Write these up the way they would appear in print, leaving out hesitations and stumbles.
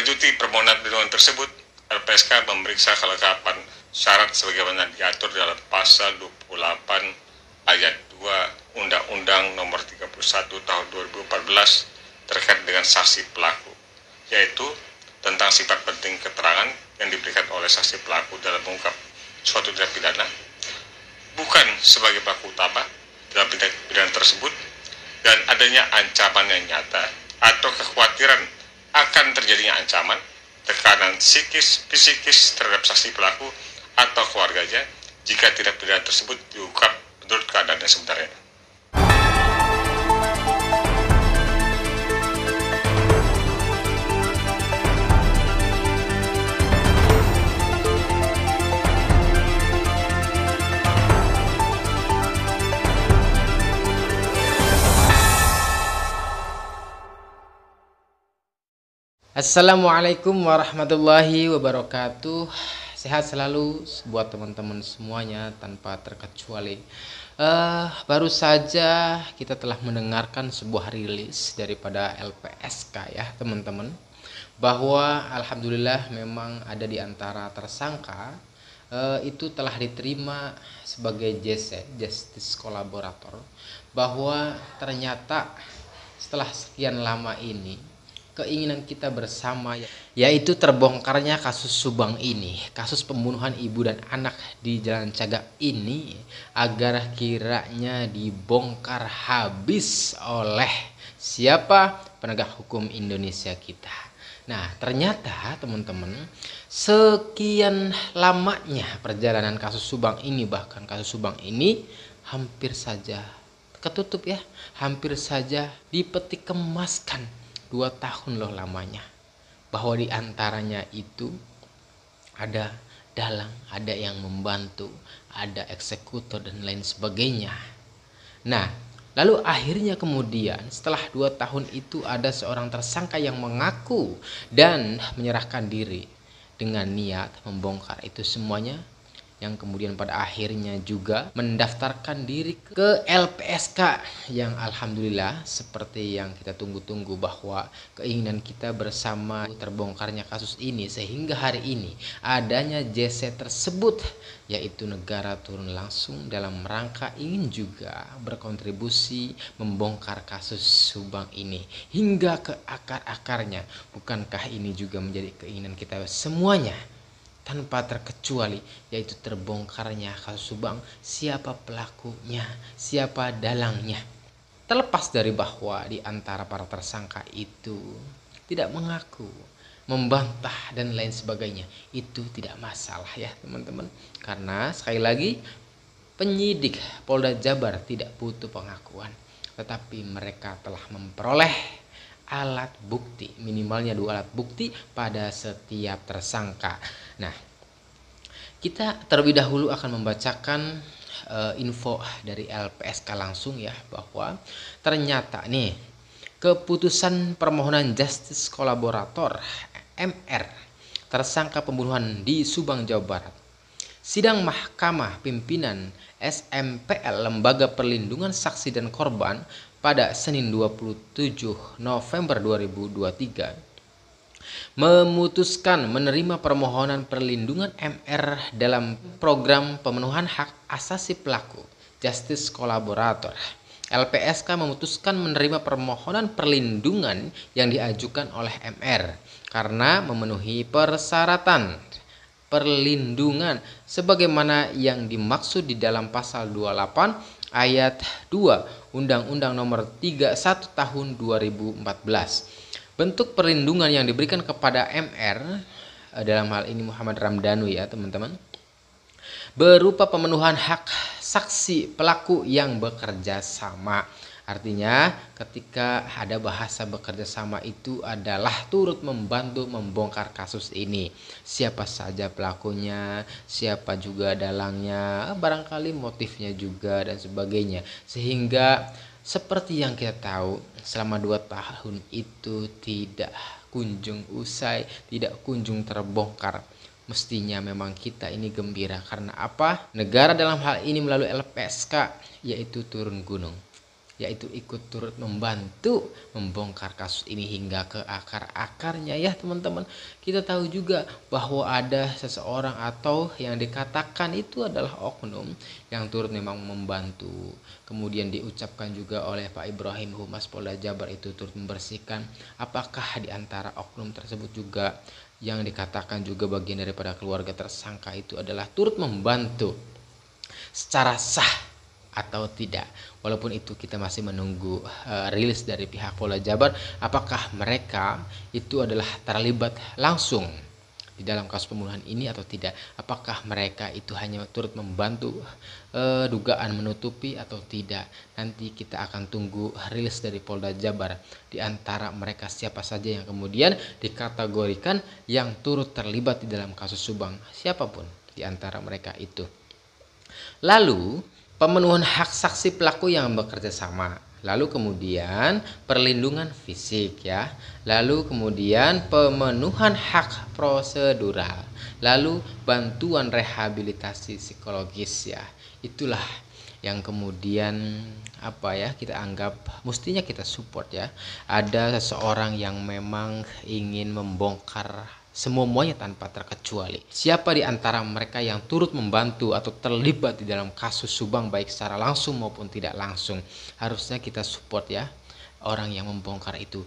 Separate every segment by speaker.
Speaker 1: Melanjuti permohonan perlindungan tersebut, LPSK memeriksa kelengkapan syarat sebagaimana diatur dalam pasal 28 ayat 2 Undang-Undang Nomor 31 Tahun 2014 terkait dengan saksi pelaku, yaitu tentang sifat penting keterangan yang diberikan oleh saksi pelaku dalam mengungkap suatu tindak pidana, bukan sebagai pelaku utama dalam tindak pidana tersebut, dan adanya ancaman yang nyata atau kekhawatiran akan terjadinya ancaman, tekanan psikis terhadap saksi pelaku atau keluarganya jika tindak pidana tersebut diungkap menurut keadaan yang sebenarnya.
Speaker 2: Assalamualaikum warahmatullahi wabarakatuh. Sehat selalu buat teman-teman semuanya tanpa terkecuali. Baru saja kita telah mendengarkan sebuah rilis daripada LPSK ya teman-teman, bahwa alhamdulillah memang ada di antara tersangka itu telah diterima sebagai JC, Justice Collaborator, bahwa ternyata setelah sekian lama ini keinginan kita bersama yaitu terbongkarnya kasus Subang ini, kasus pembunuhan ibu dan anak di Jalan Cagak ini, agar kiranya dibongkar habis oleh siapa? Penegak hukum Indonesia kita. Nah, ternyata teman-teman, sekian lamanya perjalanan kasus Subang ini, bahkan kasus Subang ini hampir saja ketutup ya, hampir saja dipetik kemaskan 2 tahun loh lamanya, bahwa diantaranya itu ada dalang, ada yang membantu, ada eksekutor dan lain sebagainya. Nah, lalu akhirnya kemudian setelah 2 tahun itu ada seorang tersangka yang mengaku dan menyerahkan diri dengan niat membongkar itu semuanya, yang kemudian pada akhirnya juga mendaftarkan diri ke LPSK, yang alhamdulillah seperti yang kita tunggu-tunggu, bahwa keinginan kita bersama terbongkarnya kasus ini, sehingga hari ini adanya JC tersebut, yaitu negara turun langsung dalam rangka ingin juga berkontribusi membongkar kasus Subang ini hingga ke akar-akarnya. Bukankah ini juga menjadi keinginan kita semuanya tanpa terkecuali, yaitu terbongkarnya kasus Subang, siapa pelakunya, siapa dalangnya. Terlepas dari bahwa di antara para tersangka itu tidak mengaku, membantah dan lain sebagainya, itu tidak masalah ya teman-teman, karena sekali lagi penyidik Polda Jabar tidak butuh pengakuan, tetapi mereka telah memperoleh alat bukti, minimalnya 2 alat bukti pada setiap tersangka. Nah, kita terlebih dahulu akan membacakan info dari LPSK langsung ya, bahwa ternyata nih keputusan permohonan Justice Collaborator MR tersangka pembunuhan di Subang, Jawa Barat. Sidang Mahkamah Pimpinan SMPL Lembaga Perlindungan Saksi dan Korban pada Senin 27 November 2023 memutuskan menerima permohonan perlindungan MR dalam program pemenuhan hak asasi pelaku Justice Collaborator. LPSK memutuskan menerima permohonan perlindungan yang diajukan oleh MR karena memenuhi persyaratan perlindungan sebagaimana yang dimaksud di dalam pasal 28 ayat 2 Undang-Undang Nomor 31 Tahun 2014. Bentuk perlindungan yang diberikan kepada MR, dalam hal ini Muhammad Ramdhanu ya teman-teman, berupa pemenuhan hak saksi pelaku yang bekerja sama. Artinya ketika ada bahasa bekerja sama itu adalah turut membantu membongkar kasus ini. Siapa saja pelakunya, siapa juga dalangnya, barangkali motifnya juga dan sebagainya. Sehingga seperti yang kita tahu, selama 2 tahun itu tidak kunjung usai, tidak kunjung terbongkar. Mestinya memang kita ini gembira, karena apa? Negara dalam hal ini melalui LPSK yaitu turun gunung. yaitu ikut turut membantu membongkar kasus ini hingga ke akar-akarnya ya teman-teman. Kita tahu juga bahwa ada seseorang atau yang dikatakan itu adalah oknum yang turut memang membantu. Kemudian diucapkan juga oleh Pak Ibrahim Humas Polda Jabar itu turut membersihkan. Apakah di antara oknum tersebut juga yang dikatakan juga bagian daripada keluarga tersangka itu adalah turut membantu secara sah atau tidak? Walaupun itu kita masih menunggu rilis dari pihak Polda Jabar, apakah mereka itu adalah terlibat langsung di dalam kasus pembunuhan ini atau tidak? Apakah mereka itu hanya turut membantu dugaan menutupi atau tidak? Nanti kita akan tunggu rilis dari Polda Jabar. Di antara mereka siapa saja yang kemudian dikategorikan yang turut terlibat di dalam kasus Subang, siapapun di antara mereka itu. Lalu pemenuhan hak saksi pelaku yang bekerja sama, lalu kemudian perlindungan fisik ya, lalu kemudian pemenuhan hak prosedural, lalu bantuan rehabilitasi psikologis ya. Itulah yang kemudian kita anggap mestinya kita support ya. Ada seseorang yang memang ingin membongkar semuanya tanpa terkecuali. Siapa di antara mereka yang turut membantu atau terlibat di dalam kasus Subang baik secara langsung maupun tidak langsung, harusnya kita support ya orang yang membongkar itu.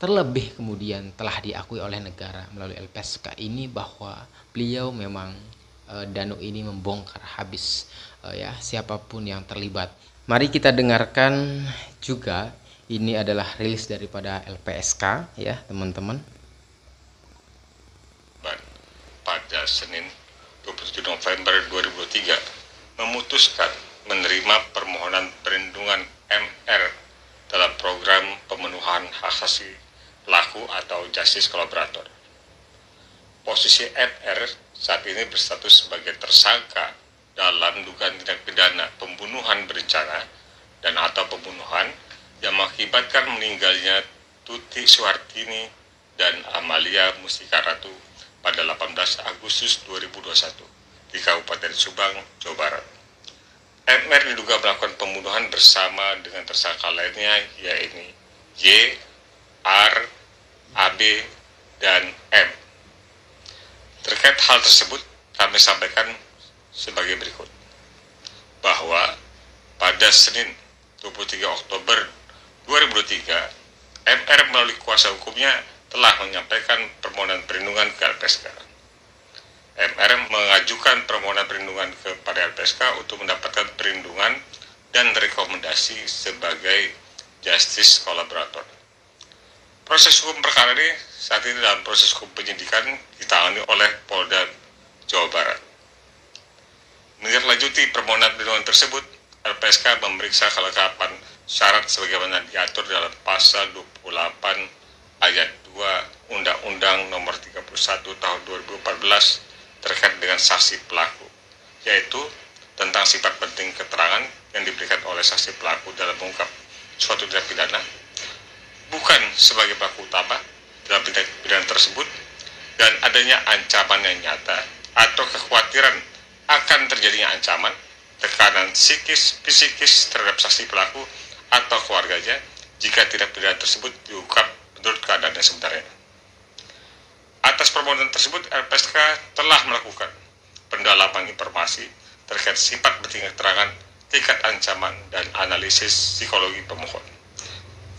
Speaker 2: Terlebih kemudian telah diakui oleh negara melalui LPSK ini bahwa beliau memang Danu ini membongkar habis ya siapapun yang terlibat. Mari kita dengarkan juga, ini adalah rilis daripada LPSK ya teman-teman.
Speaker 1: Pada Senin 27 November 2003 memutuskan menerima permohonan perlindungan MR dalam program pemenuhan hak asasi pelaku atau justice collaborator. Posisi MR saat ini berstatus sebagai tersangka dalam dugaan tindak pidana pembunuhan berencana dan atau pembunuhan yang mengakibatkan meninggalnya Tuti Suhartini dan Amalia Mustika Ratu pada 18 Agustus 2021 di Kabupaten Subang, Jawa Barat. MR diduga melakukan pembunuhan bersama dengan tersangka lainnya yaitu Y, R, AB, dan M. Terkait hal tersebut, kami sampaikan sebagai berikut, bahwa pada Senin 23 Oktober 2023, MR melalui kuasa hukumnya telah menyampaikan permohonan perlindungan ke LPSK. MR mengajukan permohonan perlindungan kepada LPSK untuk mendapatkan perlindungan dan rekomendasi sebagai justice collaborator. Proses hukum perkara ini saat ini dalam proses hukum penyidikan ditangani oleh Polda Jawa Barat. Menindaklanjuti permohonan perlindungan tersebut, LPSK memeriksa kelengkapan syarat sebagaimana diatur dalam pasal 28 ayat 2 Undang-Undang Nomor 31 Tahun 2014 terkait dengan saksi pelaku, yaitu tentang sifat penting keterangan yang diberikan oleh saksi pelaku dalam mengungkap suatu tindak pidana, bukan sebagai pelaku utama dalam tindak pidana tersebut, dan adanya ancaman yang nyata atau kekhawatiran akan terjadinya ancaman, tekanan psikis terhadap saksi pelaku atau keluarganya jika tindak pidana tersebut diungkap menurut keadaan yang sebenarnya. Atas permohonan tersebut, LPSK telah melakukan pendalaman informasi terkait sifat penting keterangan, tingkat ancaman, dan analisis psikologi pemohon.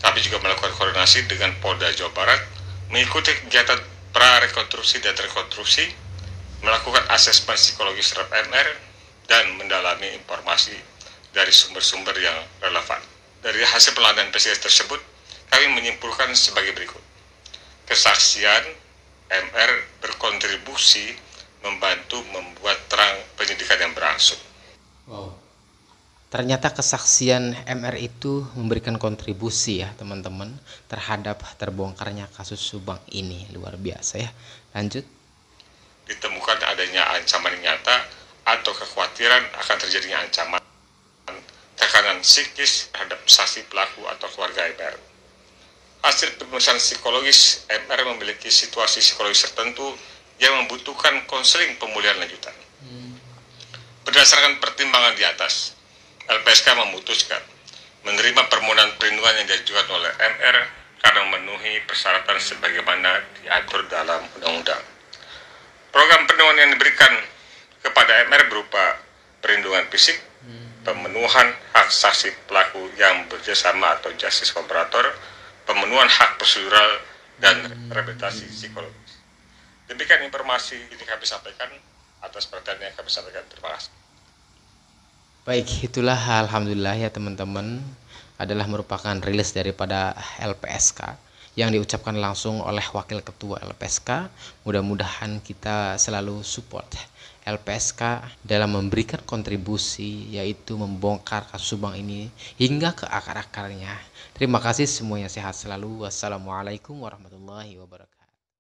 Speaker 1: Kami juga melakukan koordinasi dengan Polda Jawa Barat, mengikuti kegiatan pra-rekonstruksi dan rekonstruksi, melakukan asesmen psikologis terhadap MR, dan mendalami informasi dari sumber-sumber yang relevan. Dari hasil penelitian PCS tersebut, kami menyimpulkan sebagai berikut. Kesaksian MR berkontribusi membantu membuat terang penyidikan yang berlangsung.
Speaker 2: Wow. Ternyata kesaksian MR itu memberikan kontribusi ya teman-teman terhadap terbongkarnya kasus Subang ini. Luar biasa ya. Lanjut.
Speaker 1: Ditemukan adanya ancaman nyata atau kekhawatiran akan terjadinya ancaman, tekanan psikis terhadap saksi pelaku atau keluarga MR. Hasil pemeriksaan psikologis, MR memiliki situasi psikologis tertentu yang membutuhkan konseling pemulihan lanjutan. Berdasarkan pertimbangan di atas, LPSK memutuskan menerima permohonan perlindungan yang diajukan oleh MR karena memenuhi persyaratan sebagaimana diatur dalam undang-undang. Program perlindungan yang diberikan kepada MR berupa perlindungan fisik, pemenuhan hak saksi pelaku yang bekerjasama atau justice collaborator, pemenuhan hak prosedural, dan rehabilitasi psikologis. Demikian informasi ini kami sampaikan. Atas perhatian yang kami sampaikan, terima kasih.
Speaker 2: Baik, itulah alhamdulillah ya teman-teman, adalah merupakan rilis daripada LPSK yang diucapkan langsung oleh Wakil Ketua LPSK. Mudah-mudahan kita selalu support LPSK dalam memberikan kontribusi, yaitu membongkar kasus Subang ini hingga ke akar-akarnya. Terima kasih semuanya, sehat selalu. Wassalamualaikum warahmatullahi wabarakatuh.